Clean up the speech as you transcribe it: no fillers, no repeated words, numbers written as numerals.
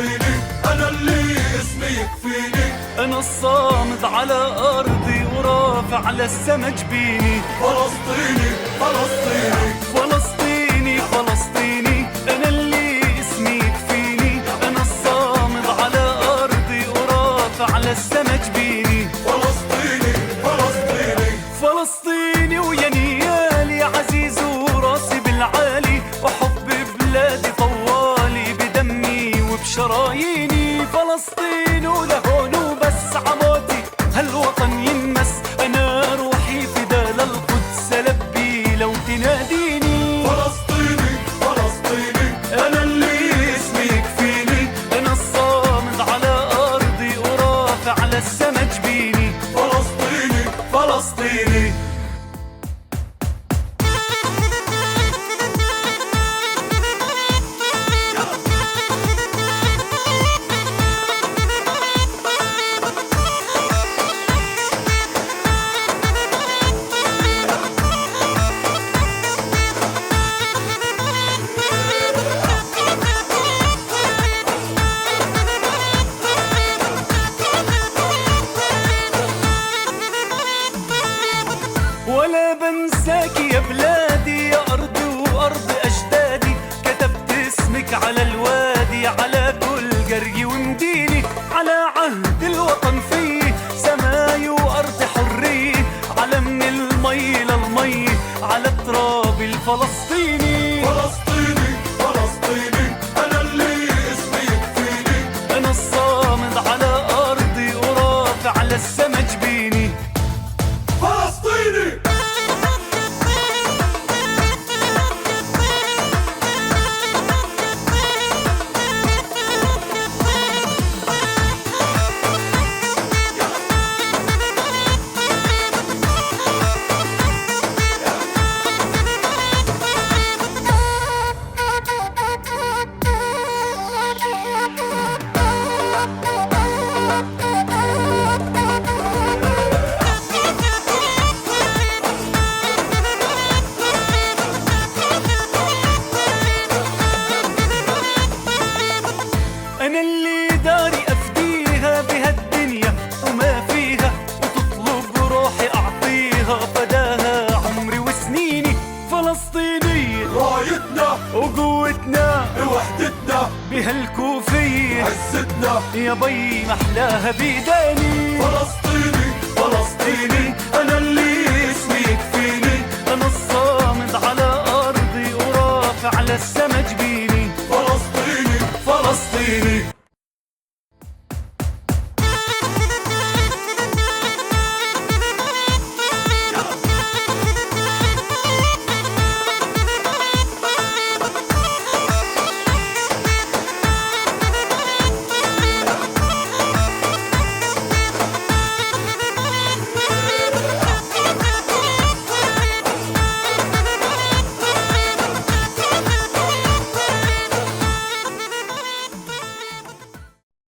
فلسطيني، أنا اللي اسمي يكفيني. أنا الصامد على أرضي ورافع للسما جبيني. فلسطيني فلسطيني فلسطيني فلسطيني، أنا اللي اسمي يكفيني. أنا الصامد على أرضي ورافع للسما جبيني. فلسطيني فلسطيني فلسطيني ويا نيالي عزيز وراسي بالعالي، وحب بلادي طوالي بدمي وبشراييني. فلسطين ولهون وبس عموتي هالوطن ينمس، أنا روحي فدا للقدس لبي لو تناديني. فلسطيني فلسطيني، أنا اللي اسمي يكفيني. أنا الصامد على أرضي ورافع للسما جبيني. فلسطيني فلسطيني ولا بنساك يا بلادي يا أرضي وأرض أجدادي، كتبت اسمك على الوادي على كل قرية ومديني. على عهد الوطن فيه سماي وأرض حرية، على من المي للمي على التراب الفلسطيني. فلسطيني فلسطيني، أنا اللي اسمي يكفيني. أنا الصامد على أرضي ورافع للسما جبيني. فلسطيني أنا اللي داري أفديها بهالدنيا وما فيها، وتطلب روحي أعطيها فداها عمري وسنيني. فلسطينية رايتنا وقوتنا وحدتنا بهالكوفية عزتنا. يا بي محلاها بيداني. فلسطيني فلسطيني، أنا اللي اسمي يكفيني. أنا الصامد على أرضي ورافع للسما جبيني. فلسطيني فلسطيني